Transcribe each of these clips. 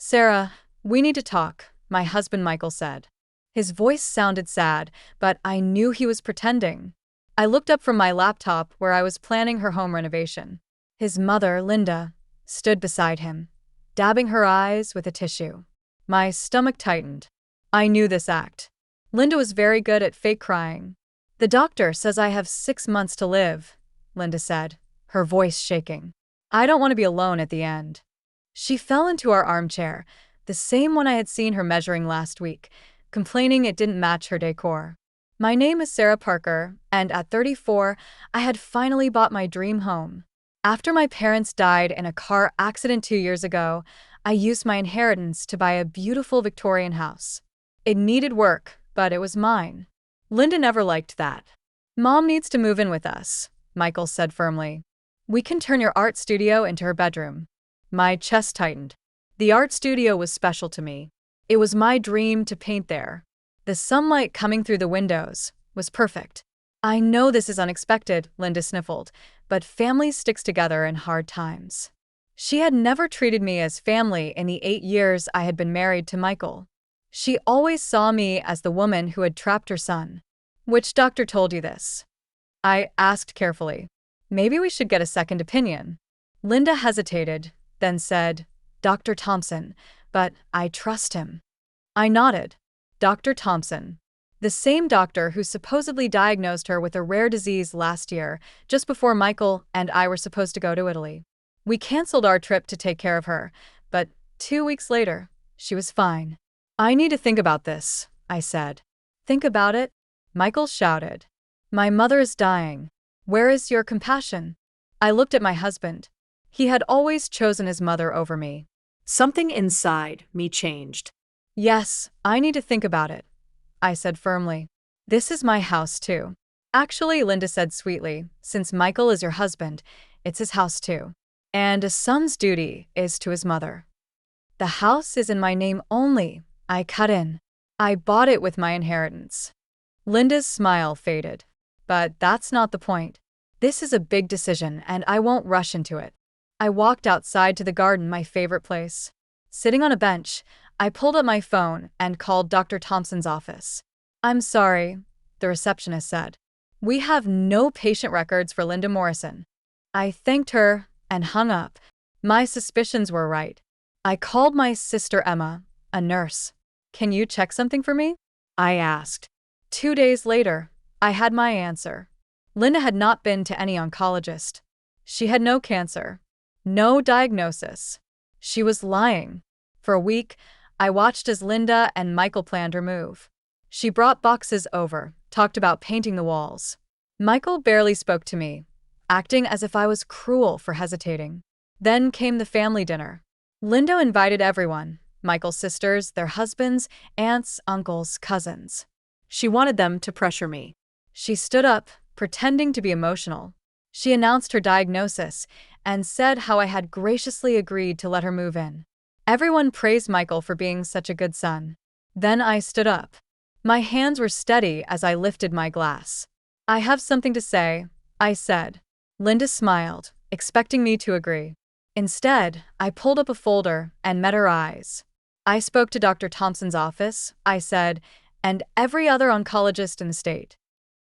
Sarah, we need to talk, my husband Michael said. His voice sounded sad, but I knew he was pretending. I looked up from my laptop where I was planning her home renovation. His mother, Linda, stood beside him, dabbing her eyes with a tissue. My stomach tightened. I knew this act. Linda was very good at fake crying. The doctor says I have 6 months to live, Linda said, her voice shaking. I don't want to be alone at the end. She fell into our armchair, the same one I had seen her measuring last week, complaining it didn't match her decor. My name is Sarah Parker, and at 34, I had finally bought my dream home. After my parents died in a car accident 2 years ago, I used my inheritance to buy a beautiful Victorian house. It needed work, but it was mine. Linda never liked that. Mom needs to move in with us, Michael said firmly. We can turn your art studio into her bedroom. My chest tightened. The art studio was special to me. It was my dream to paint there. The sunlight coming through the windows was perfect. I know this is unexpected, Linda sniffled, but family sticks together in hard times. She had never treated me as family in the 8 years I had been married to Michael. She always saw me as the woman who had trapped her son. Which doctor told you this? I asked carefully. Maybe we should get a second opinion. Linda hesitated, then said, Dr. Thompson, but I trust him. I nodded. Dr. Thompson. The same doctor who supposedly diagnosed her with a rare disease last year, just before Michael and I were supposed to go to Italy. We canceled our trip to take care of her, but 2 weeks later, she was fine. I need to think about this, I said. Think about it? Michael shouted. My mother is dying. Where is your compassion? I looked at my husband. He had always chosen his mother over me. Something inside me changed. Yes, I need to think about it, I said firmly. This is my house too. Actually, Linda said sweetly, since Michael is your husband, it's his house too. And a son's duty is to his mother. The house is in my name only, I cut in. I bought it with my inheritance. Linda's smile faded. But that's not the point. This is a big decision and I won't rush into it. I walked outside to the garden, my favorite place. Sitting on a bench, I pulled up my phone and called Dr. Thompson's office. I'm sorry, the receptionist said. We have no patient records for Linda Morrison. I thanked her and hung up. My suspicions were right. I called my sister Emma, a nurse. Can you check something for me? I asked. 2 days later, I had my answer. Linda had not been to any oncologist. She had no cancer. No diagnosis. She was lying. For a week, I watched as Linda and Michael planned her move. She brought boxes over, talked about painting the walls. Michael barely spoke to me, acting as if I was cruel for hesitating. Then came the family dinner. Linda invited everyone, Michael's sisters, their husbands, aunts, uncles, cousins. She wanted them to pressure me. She stood up, pretending to be emotional. She announced her diagnosis and said how I had graciously agreed to let her move in. Everyone praised Michael for being such a good son. Then I stood up. My hands were steady as I lifted my glass. I have something to say, I said. Linda smiled, expecting me to agree. Instead, I pulled up a folder and met her eyes. I spoke to Dr. Thompson's office, I said, and every other oncologist in the state.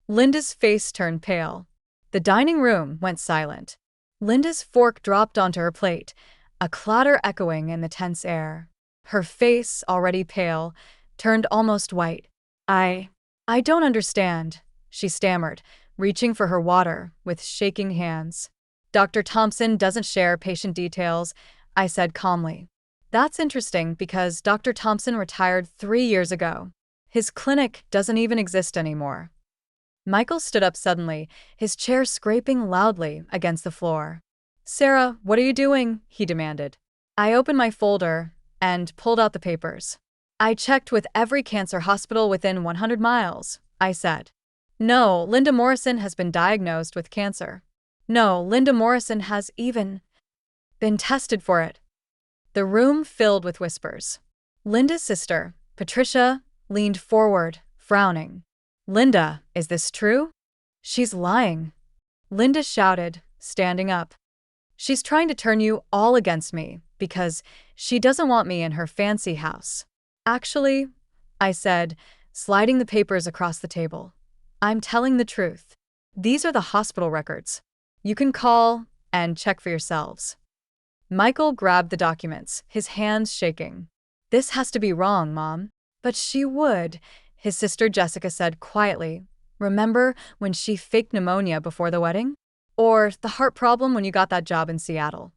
Linda's face turned pale. The dining room went silent. Linda's fork dropped onto her plate, a clatter echoing in the tense air. Her face, already pale, turned almost white. I don't understand, she stammered, reaching for her water with shaking hands. Dr. Thompson doesn't share patient details, I said calmly. That's interesting because Dr. Thompson retired 3 years ago. His clinic doesn't even exist anymore. Michael stood up suddenly, his chair scraping loudly against the floor. Sarah, what are you doing? He demanded. I opened my folder and pulled out the papers. I checked with every cancer hospital within 100 miles, I said. No, Linda Morrison has been diagnosed with cancer. No, Linda Morrison has even been tested for it. The room filled with whispers. Linda's sister, Patricia, leaned forward, frowning. Linda, is this true? She's lying. Linda shouted, standing up. She's trying to turn you all against me, Because she doesn't want me in her fancy house. Actually, I said, sliding the papers across the table, I'm telling the truth. These are the hospital records. You can call and check for yourselves. Michael grabbed the documents, his hands shaking. This has to be wrong, Mom. But she would, his sister Jessica said quietly. Remember when she faked pneumonia before the wedding? Or the heart problem when you got that job in Seattle?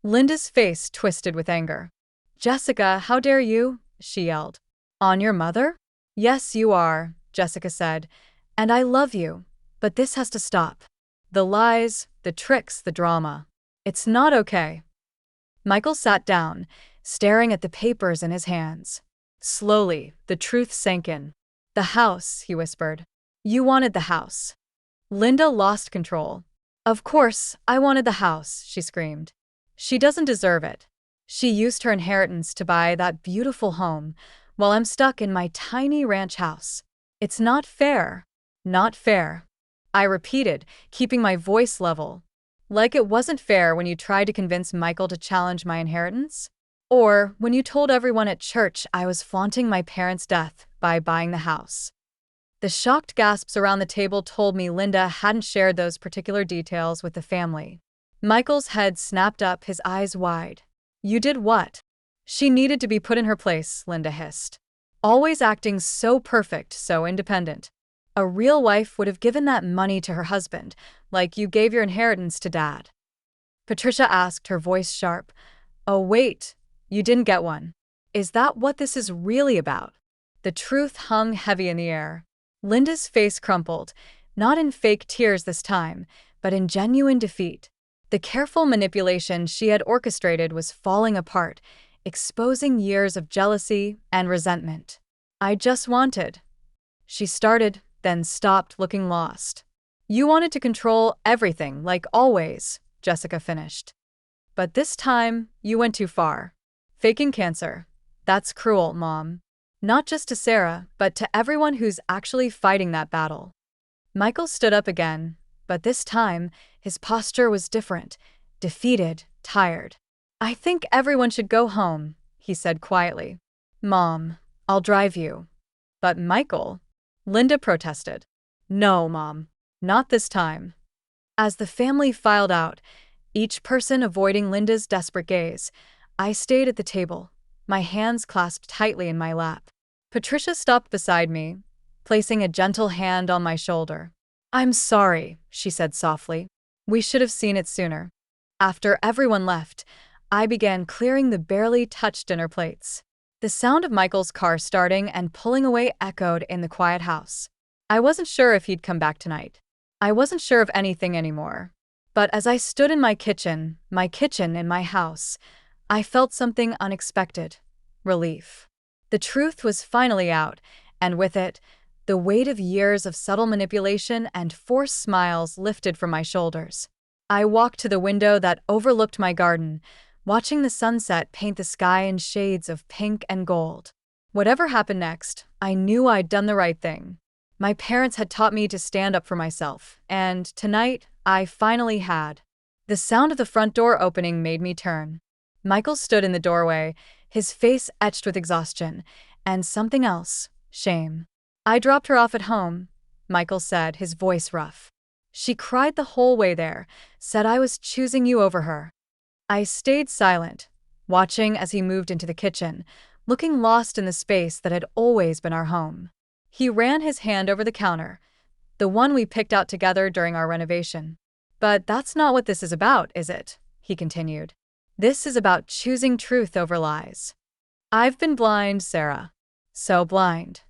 Linda's face twisted with anger. Jessica, how dare you? She yelled. On your mother? Yes, you are, Jessica said. And I love you. But this has to stop. The lies, the tricks, the drama. It's not okay. Michael sat down, staring at the papers in his hands. Slowly, the truth sank in. The house, he whispered. You wanted the house. Linda lost control. Of course, I wanted the house, she screamed. She doesn't deserve it. She used her inheritance to buy that beautiful home, while I'm stuck in my tiny ranch house. It's not fair. Not fair. I repeated, keeping my voice level. Like it wasn't fair when you tried to convince Michael to challenge my inheritance? Or when you told everyone at church I was flaunting my parents' death by buying the house? The shocked gasps around the table told me Linda hadn't shared those particular details with the family. Michael's head snapped up, his eyes wide. You did what? She needed to be put in her place, Linda hissed. Always acting so perfect, so independent. A real wife would have given that money to her husband, like you gave your inheritance to Dad. Patricia asked, her voice sharp. Oh wait, you didn't get one. Is that what this is really about? The truth hung heavy in the air. Linda's face crumpled, not in fake tears this time, but in genuine defeat. The careful manipulation she had orchestrated was falling apart, exposing years of jealousy and resentment. I just wanted. She started, then stopped, looking lost. You wanted to control everything, like always, Jessica finished. But this time, you went too far. Faking cancer. That's cruel, Mom. Not just to Sarah, but to everyone who's actually fighting that battle. Michael stood up again, but this time, his posture was different, defeated, tired. I think everyone should go home, he said quietly. Mom, I'll drive you. But Michael, Linda protested. No, Mom, not this time. As the family filed out, each person avoiding Linda's desperate gaze, I stayed at the table, my hands clasped tightly in my lap. Patricia stopped beside me, placing a gentle hand on my shoulder. I'm sorry, she said softly. We should have seen it sooner. After everyone left, I began clearing the barely touched dinner plates. The sound of Michael's car starting and pulling away echoed in the quiet house. I wasn't sure if he'd come back tonight. I wasn't sure of anything anymore. But as I stood in my kitchen in my house, I felt something unexpected. Relief. The truth was finally out, and with it, the weight of years of subtle manipulation and forced smiles lifted from my shoulders. I walked to the window that overlooked my garden, watching the sunset paint the sky in shades of pink and gold. Whatever happened next, I knew I'd done the right thing. My parents had taught me to stand up for myself, and tonight, I finally had. The sound of the front door opening made me turn. Michael stood in the doorway, his face etched with exhaustion, and something else, shame. I dropped her off at home, Michael said, his voice rough. She cried the whole way there, said I was choosing you over her. I stayed silent, watching as he moved into the kitchen, looking lost in the space that had always been our home. He ran his hand over the counter, the one we picked out together during our renovation. But that's not what this is about, is it? He continued. This is about choosing truth over lies. I've been blind, Sarah. So blind.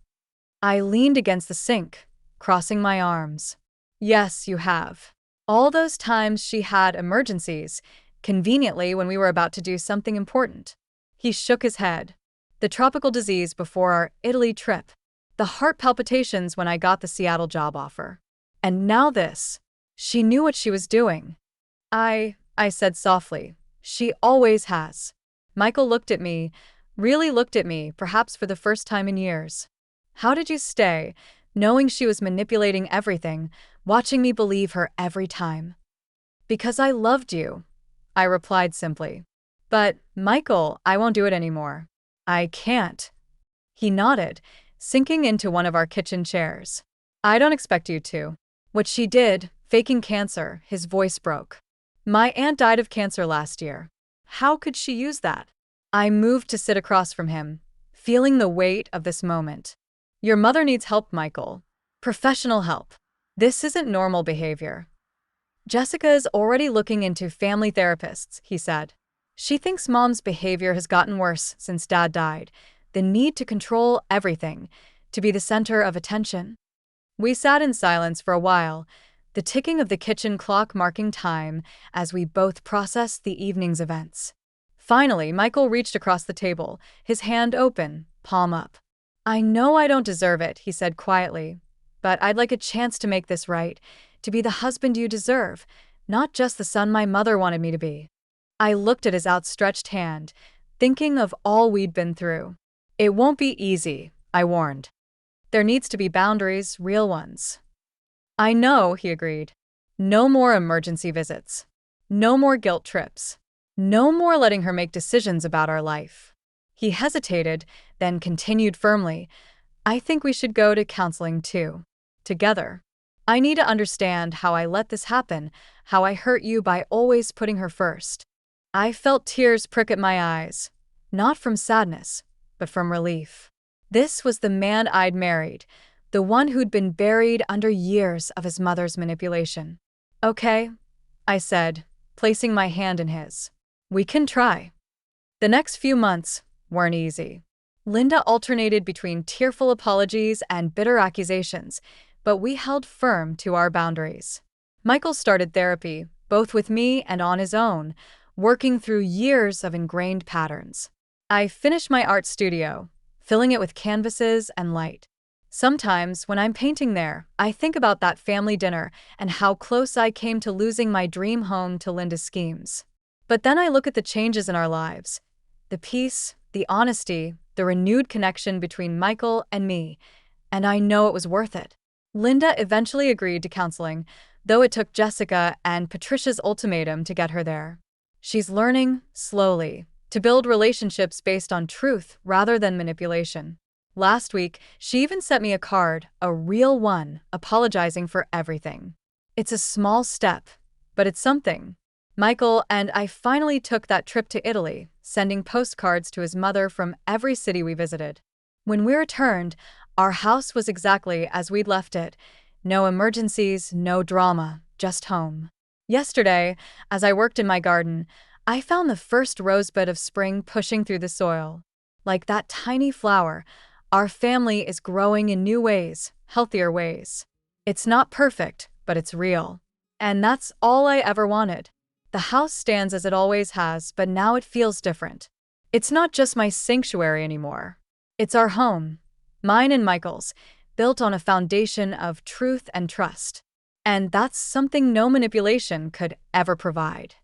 I leaned against the sink, crossing my arms. Yes, you have. All those times she had emergencies, conveniently when we were about to do something important. He shook his head. The tropical disease before our Italy trip. The heart palpitations when I got the Seattle job offer. And now this. She knew what she was doing. I said softly. She always has. Michael looked at me, really looked at me, perhaps for the first time in years. How did you stay, knowing she was manipulating everything, watching me believe her every time? Because I loved you, I replied simply. But, Michael, I won't do it anymore. I can't. He nodded, sinking into one of our kitchen chairs. I don't expect you to. What she did, faking cancer, his voice broke. My aunt died of cancer last year. How could she use that? I moved to sit across from him, feeling the weight of this moment. Your mother needs help, Michael. Professional help. This isn't normal behavior. Jessica is already looking into family therapists, he said. She thinks mom's behavior has gotten worse since dad died. The need to control everything, to be the center of attention. We sat in silence for a while, the ticking of the kitchen clock marking time as we both processed the evening's events. Finally, Michael reached across the table, his hand open, palm up. I know I don't deserve it, he said quietly, but I'd like a chance to make this right, to be the husband you deserve, not just the son my mother wanted me to be. I looked at his outstretched hand, thinking of all we'd been through. It won't be easy, I warned. There needs to be boundaries, real ones. I know, he agreed. No more emergency visits. No more guilt trips. No more letting her make decisions about our life. He hesitated, then continued firmly. I think we should go to counseling too. Together. I need to understand how I let this happen, how I hurt you by always putting her first. I felt tears prick at my eyes, not from sadness, but from relief. This was the man I'd married, the one who'd been buried under years of his mother's manipulation. Okay, I said, placing my hand in his. We can try. The next few months weren't easy. Linda alternated between tearful apologies and bitter accusations, but we held firm to our boundaries. Michael started therapy, both with me and on his own, working through years of ingrained patterns. I finished my art studio, filling it with canvases and light. Sometimes, when I'm painting there, I think about that family dinner and how close I came to losing my dream home to Linda's schemes. But then I look at the changes in our lives. The peace, the honesty, the renewed connection between Michael and me, and I know it was worth it. Linda eventually agreed to counseling, though it took Jessica and Patricia's ultimatum to get her there. She's learning, slowly, to build relationships based on truth rather than manipulation. Last week, she even sent me a card, a real one, apologizing for everything. It's a small step, but it's something. Michael and I finally took that trip to Italy, sending postcards to his mother from every city we visited. When we returned, our house was exactly as we'd left it. No emergencies, no drama, just home. Yesterday, as I worked in my garden, I found the first rosebud of spring pushing through the soil. Like that tiny flower, our family is growing in new ways, healthier ways. It's not perfect, but it's real. And that's all I ever wanted. The house stands as it always has, but now it feels different. It's not just my sanctuary anymore. It's our home, mine and Michael's, built on a foundation of truth and trust. And that's something no manipulation could ever provide.